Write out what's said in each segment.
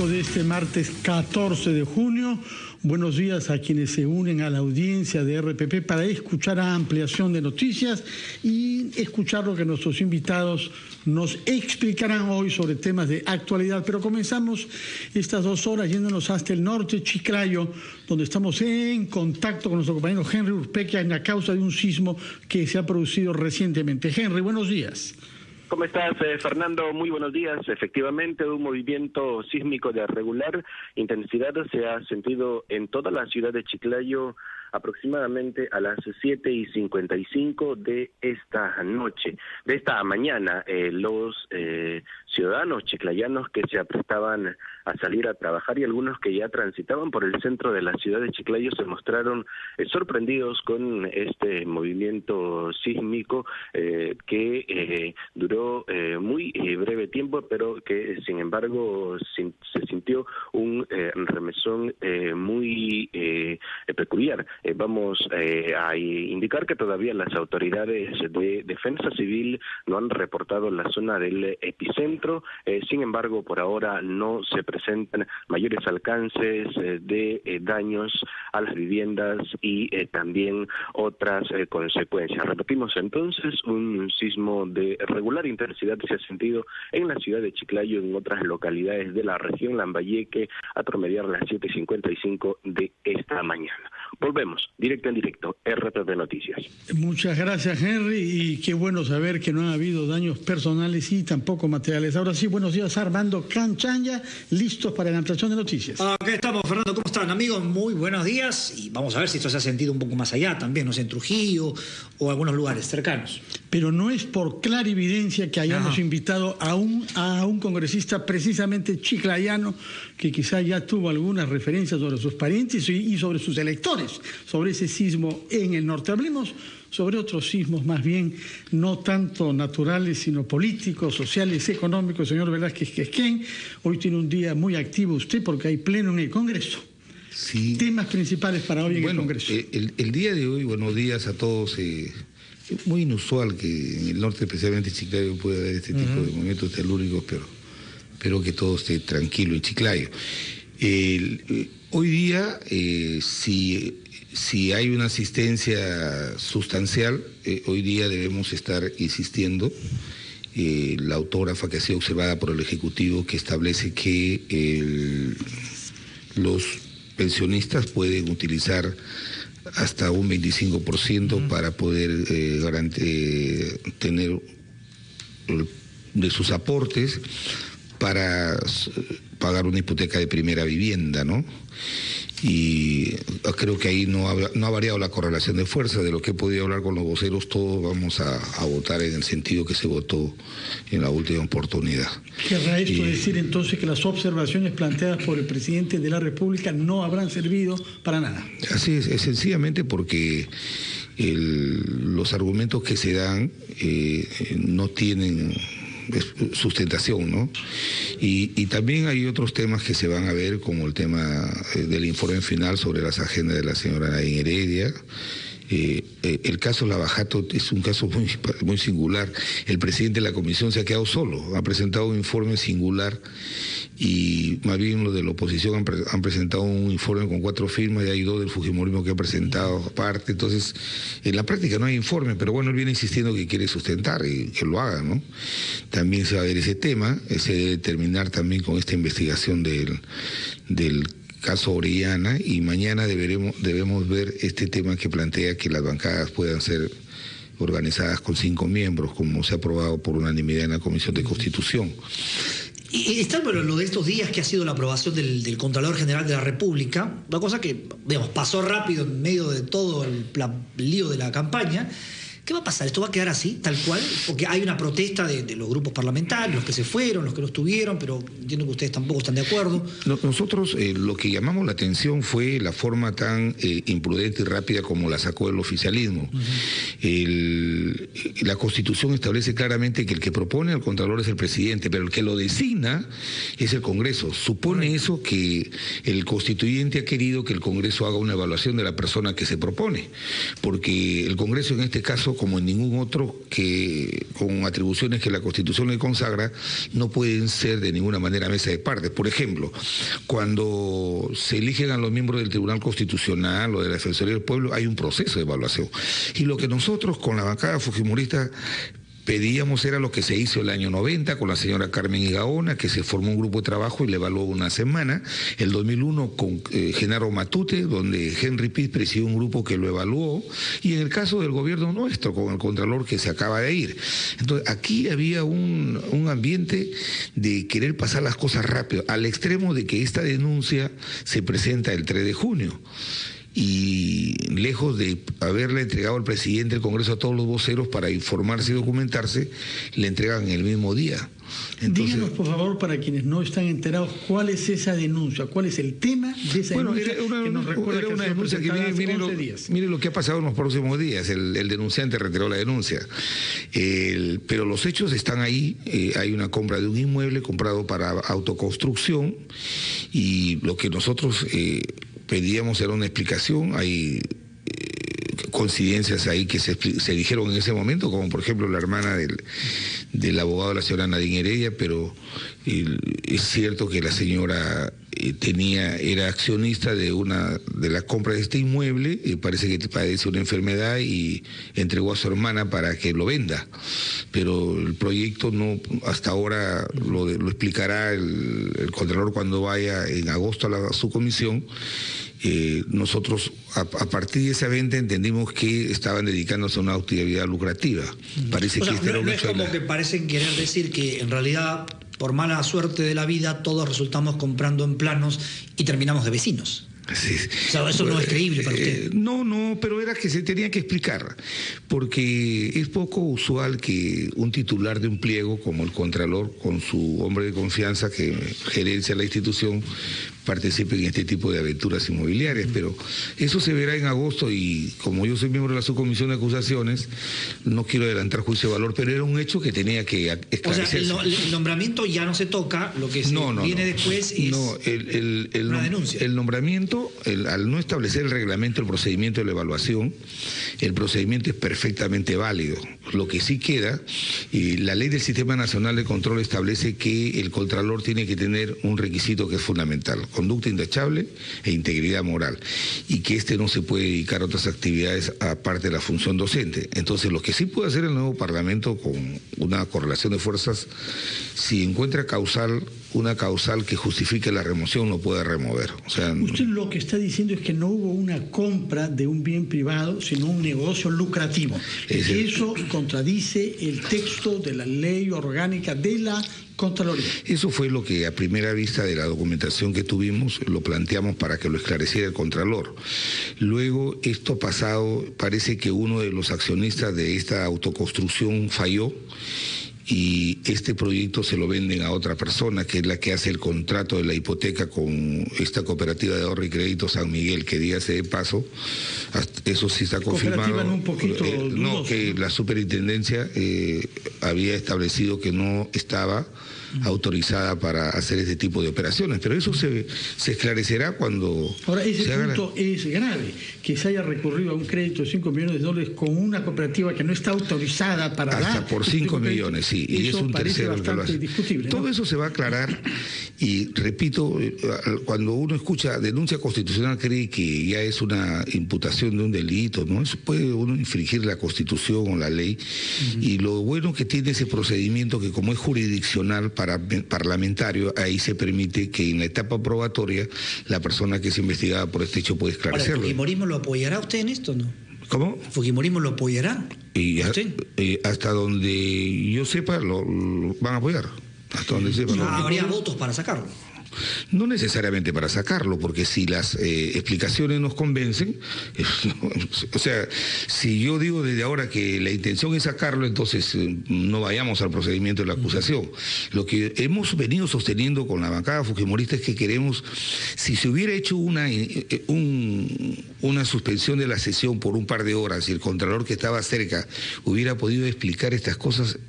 político de este martes 14 de junio. Buenos días a quienes se unen a la audiencia de RPP para escuchar a ampliación de noticias y escuchar lo que nuestros invitados nos explicarán hoy sobre temas de actualidad. Pero comenzamos estas 2 horas yéndonos hasta el norte, Chiclayo, donde estamos en contacto con nuestro compañero Henry Urpequia en la causa de un sismo que se ha producido recientemente. Henry, buenos días. ¿Cómo estás, Fernando? Muy buenos días. Efectivamente, un movimiento sísmico de regular intensidad se ha sentido en toda la ciudad de Chiclayo aproximadamente a las 7:55 de esta noche. De esta mañana, los ciudadanos chiclayanos que se aprestaban a salir a trabajar y algunos que ya transitaban por el centro de la ciudad de Chiclayo se mostraron sorprendidos con este movimiento sísmico que duró muy breve tiempo, pero que sin embargo se sintió un remesón muy peculiar. Vamos a indicar que todavía las autoridades de defensa civil no han reportado la zona del epicentro, sin embargo por ahora no se presentan mayores alcances de daños a las viviendas y también otras consecuencias. Repetimos entonces, un sismo de regular intensidad se ha sentido en la ciudad de Chiclayo y en otras localidades de la región Lambayeque a promediar las 7:55 de esta mañana. Volvemos, directo en directo, RPP Noticias. Muchas gracias, Henry, y qué bueno saber que no ha habido daños personales y tampoco materiales. Ahora sí, buenos días, Armando Canchanya, listos para la ampliación de noticias. Aquí estamos, Fernando, ¿cómo están, amigos? Muy buenos días, y vamos a ver si esto se ha sentido un poco más allá también, no sé, en Trujillo o algunos lugares cercanos. Pero no es por clarividencia que hayamos invitado a un congresista precisamente chiclayano que quizá ya tuvo algunas referencias sobre sus parientes y sobre sus electores, sobre ese sismo en el norte. Hablemos sobre otros sismos más bien, no tanto naturales, sino políticos, sociales, económicos. Señor Velázquez Quesquén, hoy tiene un día muy activo usted porque hay pleno en el Congreso. Sí. Temas principales para hoy en el Congreso. El día de hoy, buenos días a todos. Es muy inusual que en el norte, especialmente en Chiclayo, pueda haber este tipo de movimientos telúricos, pero espero que todo esté tranquilo en Chiclayo. Hoy día, si hay una asistencia sustancial, hoy día debemos estar insistiendo. La autógrafa que ha sido observada por el Ejecutivo que establece que los pensionistas pueden utilizar hasta un 25% para poder tener de sus aportes para pagar una hipoteca de primera vivienda, ¿no? Y creo que ahí no ha variado la correlación de fuerza. De lo que he podido hablar con los voceros, todos vamos a votar en el sentido que se votó en la última oportunidad. ¿Querrá esto decir entonces que las observaciones planteadas por el presidente de la República no habrán servido para nada? Así es sencillamente porque los argumentos que se dan no tienen sustentación, ¿no? Y también hay otros temas que se van a ver, como el tema del informe final sobre las agendas de la señora Nadine Heredia. El caso Lavajato es un caso muy singular. El presidente de la comisión se ha quedado solo, ha presentado un informe singular y más bien los de la oposición han presentado un informe con 4 firmas y hay 2 del fujimorismo que han presentado aparte. Entonces, en la práctica no hay informe, pero bueno, él viene insistiendo que quiere sustentar y que lo haga, ¿no? También se va a ver ese tema, se debe terminar también con esta investigación del caso Orellana, y mañana debemos ver este tema que plantea que las bancadas puedan ser organizadas con 5 miembros, como se ha aprobado por unanimidad en la Comisión de Constitución. Y está bueno lo de estos días que ha sido la aprobación del Contralor General de la República, una cosa que, digamos, pasó rápido en medio de todo el lío de la campaña. ¿Qué va a pasar? ¿Esto va a quedar así, tal cual? Porque hay una protesta de los grupos parlamentarios, los que se fueron, los que no estuvieron, pero entiendo que ustedes tampoco están de acuerdo. Nosotros lo que llamamos la atención fue la forma tan imprudente y rápida como la sacó el oficialismo. La Constitución establece claramente que el que propone al Contralor es el presidente, pero el que lo designa es el Congreso. Supone eso que el constituyente ha querido que el Congreso haga una evaluación de la persona que se propone, porque el Congreso en este caso como en ningún otro, que con atribuciones que la Constitución le consagra, no pueden ser de ninguna manera mesa de partes. Por ejemplo, cuando se eligen a los miembros del Tribunal Constitucional o de la Defensoría del Pueblo, hay un proceso de evaluación. Y lo que nosotros con la bancada fujimorista pedíamos era lo que se hizo el año 90 con la señora Carmen Igaona, que se formó un grupo de trabajo y le evaluó una semana. El 2001 con Genaro Matute, donde Henry Piz presidió un grupo que lo evaluó. Y en el caso del gobierno nuestro, con el Contralor que se acaba de ir. Entonces, aquí había un ambiente de querer pasar las cosas rápido, al extremo de que esta denuncia se presenta el 3 de junio. Y lejos de haberle entregado al presidente del Congreso a todos los voceros para informarse y documentarse, le entregan el mismo día. Entonces, díganos, por favor, para quienes no están enterados, ¿cuál es esa denuncia? ¿Cuál es el tema de esa denuncia? Que nos recuerda era una denuncia que mire lo que ha pasado en los próximos días. El denunciante retiró la denuncia. Pero los hechos están ahí. Hay una compra de un inmueble comprado para autoconstrucción y lo que nosotros pedíamos era una explicación. Hay coincidencias ahí que se dijeron en ese momento, como por ejemplo la hermana del abogado, la señora Nadine Heredia, pero es cierto que la señora era accionista de la compra de este inmueble, y parece que padece una enfermedad y entregó a su hermana para que lo venda, pero el proyecto no, hasta ahora lo explicará el Contralor cuando vaya en agosto a su comisión. Nosotros a partir de esa venta entendimos que estaban dedicándose a una actividad lucrativa. Parece que este era un hecho. Es como que parecen querer decir que en realidad, por mala suerte de la vida, todos resultamos comprando en planos y terminamos de vecinos. Sí. O sea, eso no es creíble para usted. No, pero era que se tenía que explicar, porque es poco usual que un titular de un pliego como el Contralor, con su hombre de confianza que gerencia la institución, participe en este tipo de aventuras inmobiliarias, pero eso se verá en agosto y como yo soy miembro de la subcomisión de acusaciones, no quiero adelantar juicio de valor, pero era un hecho que tenía que esclarecerse. O sea, el nombramiento ya no se toca, lo que viene después es una denuncia. El nombramiento, al no establecer el reglamento, el procedimiento de la evaluación, el procedimiento es perfectamente válido. Lo que sí queda, la ley del Sistema Nacional de Control establece que el Contralor tiene que tener un requisito que es fundamental: conducta intachable e integridad moral, y que no se puede dedicar a otras actividades aparte de la función docente. Entonces, lo que sí puede hacer el nuevo Parlamento con una correlación de fuerzas, si encuentra una causal que justifique la remoción, lo puede remover. O sea, usted lo que está diciendo es que no hubo una compra de un bien privado, sino un negocio lucrativo. Eso contradice el texto de la ley orgánica de la Contraloría. Eso fue lo que a primera vista de la documentación que tuvimos lo planteamos para que lo esclareciera el Contralor. Luego, esto pasado, parece que uno de los accionistas de esta autoconstrucción falló y este proyecto se lo venden a otra persona, que es la que hace el contrato de la hipoteca con esta cooperativa de ahorro y crédito San Miguel, que dígase de paso, eso sí está confirmado. Un poquito no, que la superintendencia había establecido que no estaba autorizada para hacer este tipo de operaciones, pero eso se esclarecerá cuando... Ahora, ese punto es grave, que se haya recurrido a un crédito de $5 millones con una cooperativa que no está autorizada para dar... Hasta por 5 millones, sí, y es un tercero el que lo hace. Discutible, ¿no? Todo eso se va a aclarar y, repito, cuando uno escucha denuncia constitucional cree que ya es una imputación de un delito, ¿no? Eso puede uno infringir la Constitución o la ley, y lo bueno que tiene ese procedimiento, que como es jurisdiccional parlamentario, ahí se permite que en la etapa probatoria la persona que es investigada por este hecho puede esclarecerlo. Ahora, ¿el Fujimorismo lo apoyará usted en esto o no? ¿Cómo? ¿El Fujimorismo lo apoyará? Hasta donde yo sepa, lo van a apoyar. Hasta donde sepa. ¿Habría votos para sacarlo? No necesariamente para sacarlo, porque si las explicaciones nos convencen, o sea, si yo digo desde ahora que la intención es sacarlo, entonces no vayamos al procedimiento de la acusación. Lo que hemos venido sosteniendo con la bancada fujimorista es que queremos, si se hubiera hecho una suspensión de la sesión por un par de horas y el Contralor que estaba cerca hubiera podido explicar estas cosas,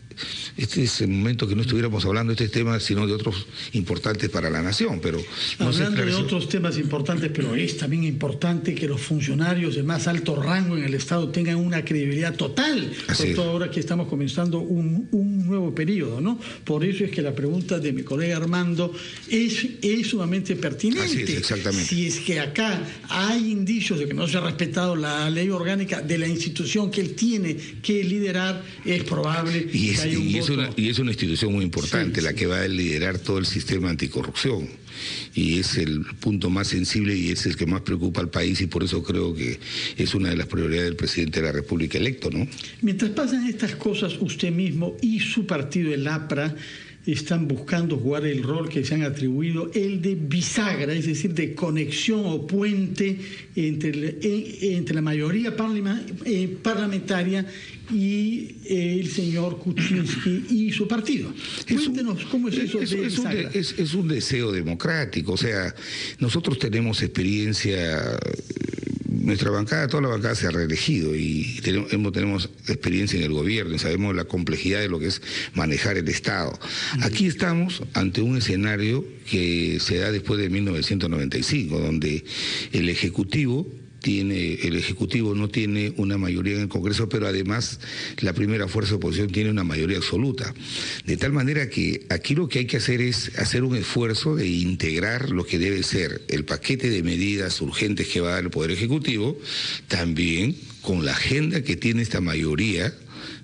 este es el momento que no estuviéramos hablando de este tema, sino de otros importantes para la nación, pero... Hablando de otros temas importantes, pero es también importante que los funcionarios de más alto rango en el Estado tengan una credibilidad total, sobre todo ahora que estamos comenzando un nuevo periodo, ¿no? Por eso es que la pregunta de mi colega Armando es sumamente pertinente. Así es, exactamente. Si es que acá hay indicios de que no se ha respetado la ley orgánica de la institución que él tiene que liderar, es probable que haya un voto. Es una institución muy importante, la que va a liderar todo el sistema anticorrupción. Y es el punto más sensible y es el que más preocupa al país, y por eso creo que es una de las prioridades del presidente de la República electo, ¿no? Mientras pasan estas cosas, usted mismo y su partido, el APRA, están buscando jugar el rol que se han atribuido, el de bisagra, es decir, de conexión o puente entre la mayoría parlamentaria y el señor Kuczynski y su partido. Cuéntenos cómo es eso de bisagra. Es un deseo democrático, o sea, nosotros tenemos experiencia. Nuestra bancada, toda la bancada se ha reelegido y tenemos experiencia en el gobierno y sabemos la complejidad de lo que es manejar el Estado. Aquí estamos ante un escenario que se da después de 1995, donde el Ejecutivo no tiene una mayoría en el Congreso, pero además la primera fuerza de oposición tiene una mayoría absoluta. De tal manera que aquí lo que hay que hacer es hacer un esfuerzo de integrar lo que debe ser el paquete de medidas urgentes que va a dar el Poder Ejecutivo, también con la agenda que tiene esta mayoría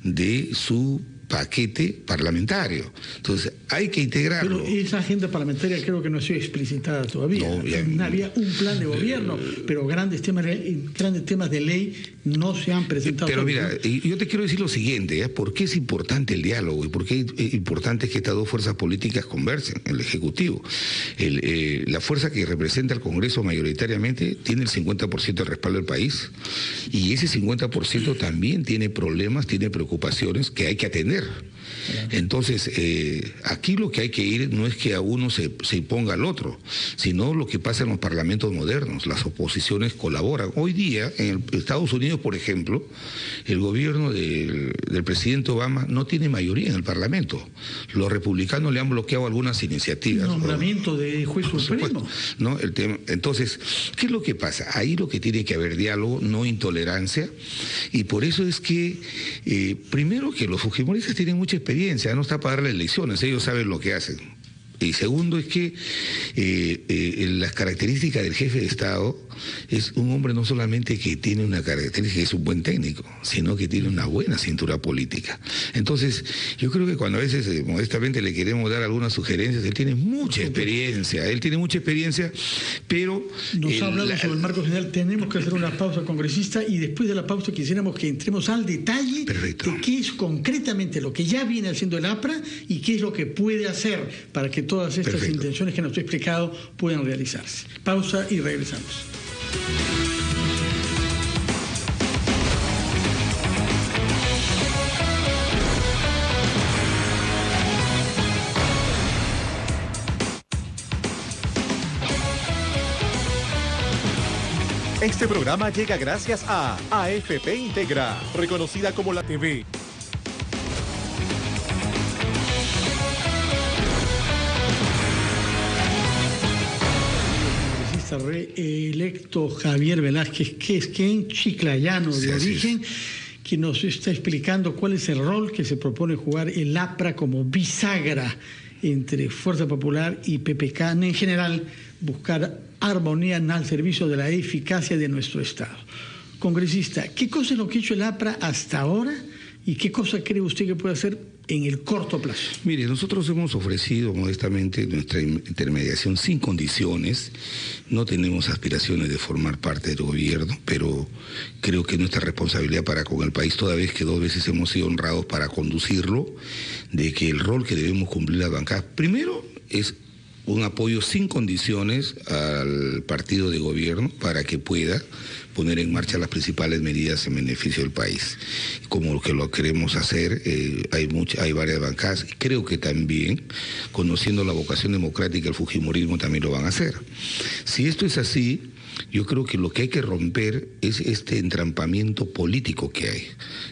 de su paquete parlamentario. Entonces, hay que integrarlo. Pero esa agenda parlamentaria creo que no ha sido explicitada todavía. No, había un plan de gobierno, pero grandes temas de ley no se han presentado. Pero mira, yo te quiero decir lo siguiente, ¿por qué es importante el diálogo y por qué es importante que estas dos fuerzas políticas conversen, el Ejecutivo? La fuerza que representa el Congreso mayoritariamente tiene el 50% de respaldo del país, y ese 50% también tiene problemas, tiene preocupaciones que hay que atender. Entonces, aquí lo que hay que ir no es que a uno se imponga al otro, sino lo que pasa en los parlamentos modernos. Las oposiciones colaboran. Hoy día, en Estados Unidos, por ejemplo, el gobierno del presidente Obama no tiene mayoría en el Parlamento. Los republicanos le han bloqueado algunas iniciativas. Nombramiento de juez supremo. ¿No? Entonces, ¿qué es lo que pasa? Ahí lo que tiene que haber diálogo, no intolerancia, y por eso es que, primero, que los fujimoristas tienen mucha experiencia, no está para dar las elecciones, ellos saben lo que hacen. Y segundo es que las características del jefe de Estado es un hombre no solamente que tiene una característica, que es un buen técnico, sino que tiene una buena cintura política. Entonces, yo creo que cuando a veces modestamente le queremos dar algunas sugerencias, él tiene mucha experiencia, pero... Nos ha hablado sobre el marco general, tenemos que hacer una pausa, congresista, y después de la pausa quisiéramos que entremos al detalle de qué es concretamente lo que ya viene haciendo el APRA y qué es lo que puede hacer para que todas estas intenciones que nos ha explicado puedan realizarse. Pausa y regresamos. Este programa llega gracias a AFP Integra, reconocida como la TV. Reelecto Javier Velázquez Quesquén, chiclayano de origen, que nos está explicando cuál es el rol que se propone jugar el APRA como bisagra entre Fuerza Popular y PPK, en general buscar armonía al servicio de la eficacia de nuestro Estado. Congresista, ¿qué cosa es lo que ha hecho el APRA hasta ahora y qué cosa cree usted que puede hacer en el corto plazo? Mire, nosotros hemos ofrecido modestamente nuestra intermediación sin condiciones. No tenemos aspiraciones de formar parte del gobierno, pero creo que nuestra responsabilidad para con el país, toda vez que 2 veces hemos sido honrados para conducirlo, de que el rol que debemos cumplir las bancadas, primero es un apoyo sin condiciones al partido de gobierno para que pueda poner en marcha las principales medidas en beneficio del país. Como que lo queremos hacer, hay varias bancadas, y creo que también, conociendo la vocación democrática del fujimorismo, también lo van a hacer. Si esto es así, Yo creo que lo que hay que romper es este entrampamiento político que hay.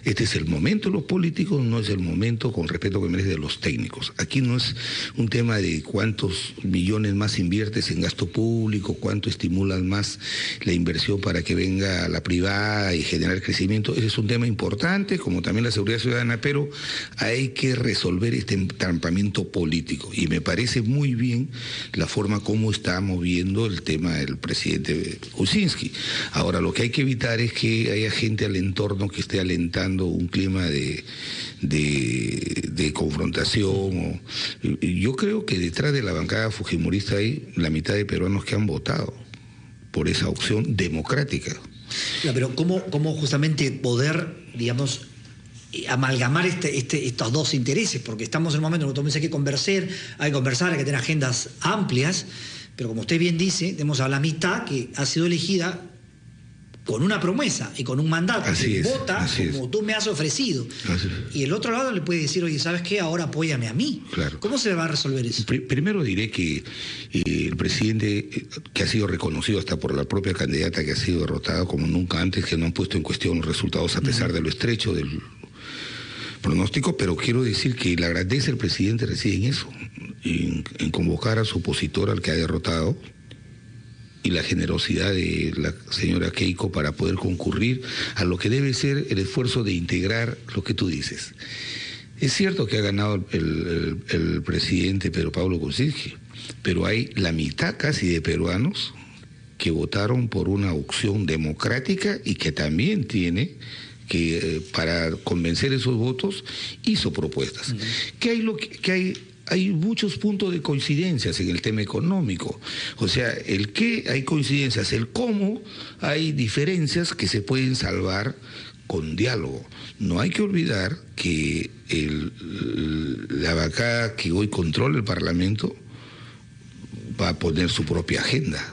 Este es el momento de los políticos, no es el momento, con respeto que merece, de los técnicos. Aquí no es un tema de cuántos millones más inviertes en gasto público, cuánto estimulas más la inversión para que venga la privada y generar crecimiento. Ese es un tema importante, como también la seguridad ciudadana, pero hay que resolver este entrampamiento político. Y me parece muy bien la forma como está moviendo el tema del presidente Kuczynski. Ahora, lo que hay que evitar es que haya gente al entorno que esté alentando un clima de confrontación. Yo creo que detrás de la bancada fujimorista hay la mitad de peruanos que han votado por esa opción democrática. No, pero ¿cómo justamente poder, digamos, amalgamar estos dos intereses? Porque estamos en un momento en que hay que conversar, hay que tener agendas amplias, pero como usted bien dice, tenemos a la mitad que ha sido elegida con una promesa y con un mandato, que vota como tú me has ofrecido. Y el otro lado le puede decir, oye, ¿sabes qué? Ahora apóyame a mí. Claro. ¿Cómo se va a resolver eso? Primero diré que el presidente, que ha sido reconocido hasta por la propia candidata que ha sido derrotada como nunca antes, que no han puesto en cuestión los resultados a pesar de lo estrecho del pronóstico, pero quiero decir que la grandeza del presidente reside en eso, en convocar a su opositor, al que ha derrotado, y la generosidad de la señora Keiko para poder concurrir a lo que debe ser el esfuerzo de integrar lo que tú dices. Es cierto que ha ganado el presidente Pedro Pablo Kuczynski, pero hay la mitad casi de peruanos que votaron por una opción democrática y que también tiene que, para convencer esos votos, hizo propuestas. Hay muchos puntos de coincidencias en el tema económico. O sea, el qué hay coincidencias, el cómo hay diferencias que se pueden salvar con diálogo. No hay que olvidar que la bancada que hoy controla el Parlamento va a poner su propia agenda.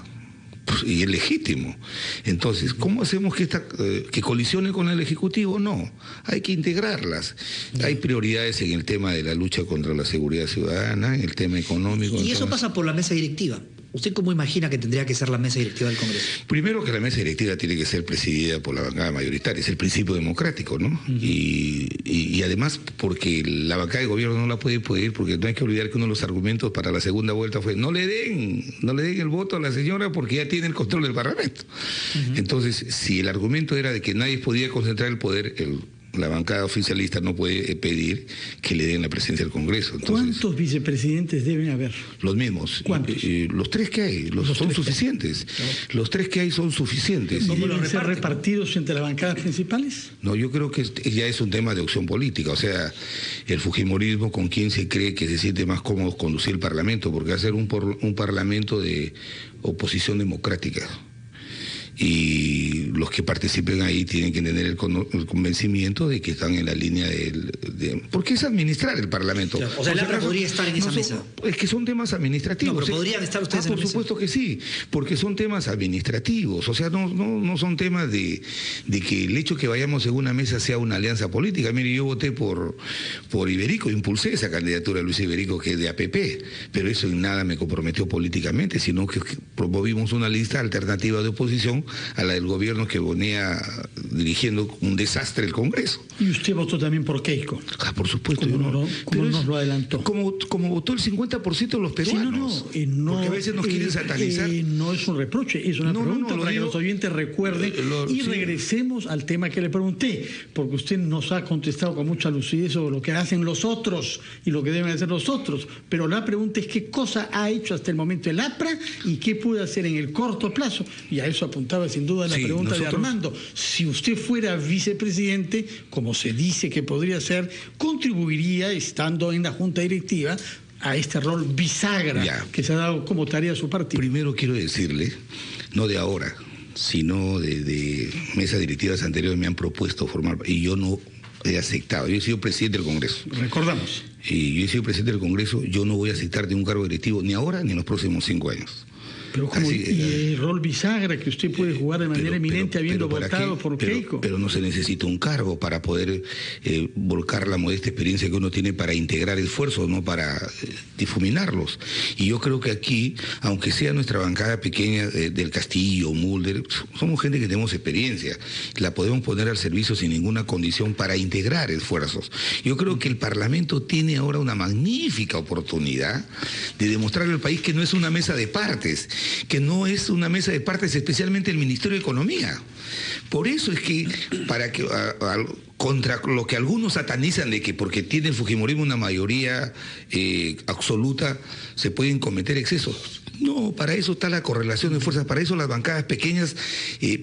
Y es legítimo. Entonces, ¿cómo hacemos que colisione con el Ejecutivo? No, hay que integrarlas. Hay prioridades en el tema de la lucha contra la seguridad ciudadana, en el tema económico. Y eso pasa por la mesa directiva. ¿Usted cómo imagina que tendría que ser la mesa directiva del Congreso? Primero, que la mesa directiva tiene que ser presidida por la bancada mayoritaria, es el principio democrático, ¿no? Y además porque la bancada de gobierno no la puede pedir, porque no hay que olvidar que uno de los argumentos para la segunda vuelta fue no le den el voto a la señora porque ya tiene el control del Parlamento. Entonces, si el argumento era de que nadie podía concentrar el poder, la bancada oficialista no puede pedir que le den la presidencia del Congreso. Entonces, ¿cuántos vicepresidentes deben haber? Los mismos. ¿Cuántos? Los tres que hay, son suficientes. Los tres que hay son suficientes. ¿No deben ser repartidos entre las bancadas principales? No, yo creo que ya es un tema de opción política. O sea, el fujimorismo, con quién se cree que se siente más cómodo conducir el Parlamento, porque va a ser un Parlamento de oposición democrática. Y los que participen ahí tienen que tener el convencimiento de que están en la línea porque es administrar el Parlamento. Claro. O sea, el APRA podría estar en esa mesa. Es que son temas administrativos. No, pero podrían estar ustedes en la mesa. Por supuesto que sí, porque son temas administrativos. O sea, no son temas de que el hecho que vayamos en una mesa sea una alianza política. Mire, yo voté por Iberico, impulsé esa candidatura de Luis Iberico, que es de APP, pero eso en nada me comprometió políticamente, sino que promovimos una lista alternativa de oposición a la del gobierno que venía dirigiendo un desastre el Congreso. ¿Y usted votó también por Keiko? Por supuesto. ¿Cómo nos lo adelantó? Como votó el 50% de los peruanos. Sí, porque a veces nos quieren satanizar. No es un reproche, es una pregunta para que los oyentes recuerden. Regresemos al tema que le pregunté, porque usted nos ha contestado con mucha lucidez sobre lo que hacen los otros y lo que deben hacer los otros. Pero la pregunta es qué cosa ha hecho hasta el momento el APRA y qué puede hacer en el corto plazo. Y a eso apuntaba sin duda la pregunta de Armando. Si usted fuera vicepresidente, como se dice que podría ser, contribuiría, estando en la Junta Directiva, a este rol bisagra que se ha dado como tarea a su partido. Primero quiero decirle, no de ahora, sino de mesas directivas anteriores me han propuesto formar, y yo no he aceptado. Yo he sido presidente del Congreso. Recordamos. Y yo he sido presidente del Congreso, yo no voy a aceptar ningún cargo directivo, ni ahora ni en los próximos 5 años. Pero como y el rol bisagra que usted puede jugar de manera eminente habiendo votado por Keiko. Pero no se necesita un cargo para poder volcar la modesta experiencia que uno tiene para integrar esfuerzos, no para difuminarlos. Y yo creo que aquí, aunque sea nuestra bancada pequeña del Castillo, Mulder, somos gente que tenemos experiencia, la podemos poner al servicio sin ninguna condición para integrar esfuerzos. Yo creo que el Parlamento tiene ahora una magnífica oportunidad de demostrarle al país que no es una mesa de partes, que no es una mesa de partes, especialmente el Ministerio de Economía. Por eso es que, contra lo que algunos satanizan de que porque tiene el fujimorismo una mayoría absoluta, se pueden cometer excesos. No, para eso está la correlación de fuerzas, para eso las bancadas pequeñas,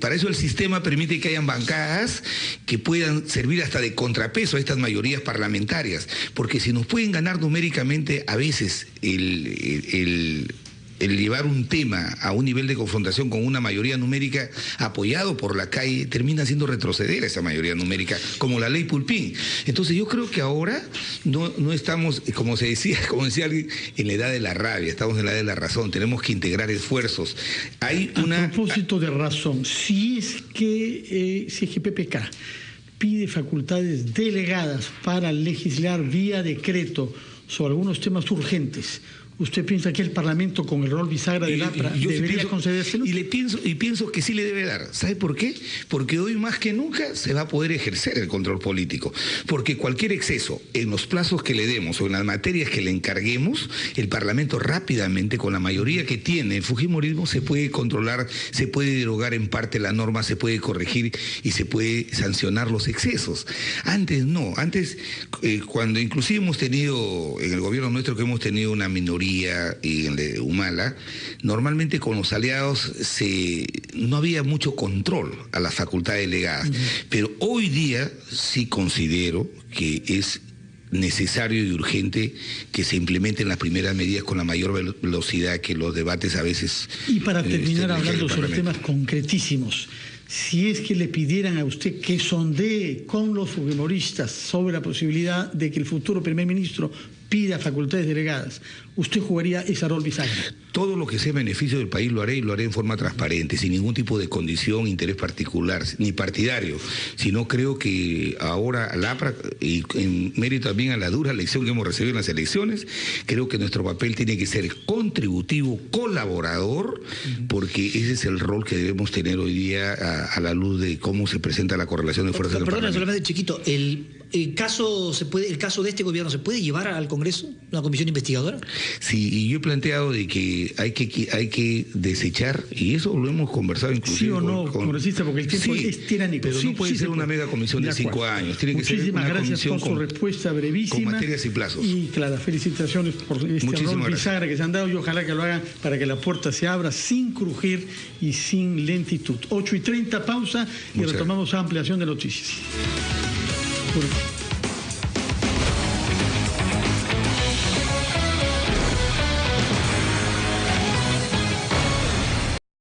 para eso el sistema permite que hayan bancadas que puedan servir hasta de contrapeso a estas mayorías parlamentarias, porque si nos pueden ganar numéricamente a veces el llevar un tema a un nivel de confrontación con una mayoría numérica apoyado por la calle, termina haciendo retroceder a esa mayoría numérica, como la ley Pulpín. Entonces yo creo que ahora no estamos, como decía alguien, en la edad de la rabia, estamos en la edad de la razón, tenemos que integrar esfuerzos. A propósito de razón, si es que PPK pide facultades delegadas para legislar vía decreto sobre algunos temas urgentes, ¿usted piensa que el Parlamento, con el rol bisagra del APRA, debería concedérselo? Y pienso que sí le debe dar. ¿Sabe por qué? Porque hoy más que nunca se va a poder ejercer el control político. Porque cualquier exceso en los plazos que le demos o en las materias que le encarguemos, el Parlamento rápidamente, con la mayoría que tiene el fujimorismo, se puede controlar, se puede derogar en parte la norma, se puede corregir y se puede sancionar los excesos. Antes no. Antes, cuando inclusive hemos tenido, en el gobierno nuestro, que hemos tenido una minoría y en de Humala, normalmente con los aliados no había mucho control a las facultades delegadas. Pero hoy día sí considero que es necesario y urgente que se implementen las primeras medidas con la mayor velocidad que los debates a veces... Y para terminar hablando sobre temas concretísimos, si es que le pidieran a usted que sondee con los fujimoristas sobre la posibilidad de que el futuro primer ministro pida facultades delegadas, ¿usted jugaría ese rol bisagra? Todo lo que sea beneficio del país lo haré, y lo haré en forma transparente, sin ningún tipo de condición, interés particular, ni partidario, sino creo que ahora al APRA, y en mérito también a la dura lección que hemos recibido en las elecciones, creo que nuestro papel tiene que ser contributivo, colaborador, porque ese es el rol que debemos tener hoy día a la luz de cómo se presenta la correlación de fuerzas del Parlamento. Solamente chiquito, ¿el caso de este gobierno se puede llevar al Congreso, una comisión investigadora? Sí, y yo he planteado de que hay que desechar, y eso lo hemos conversado inclusive. Sí o no, congresista, porque el tiempo es tiránico. Pero no puede ser una mega comisión de 5 años, tiene que ser una comisión por su respuesta brevísima. Con materias y plazos. Y claro, felicitaciones por este rol bisagra que se han dado, y ojalá que lo hagan para que la puerta se abra sin crujir y sin lentitud. 8:30, pausa, y retomamos ampliación de noticias. Bueno.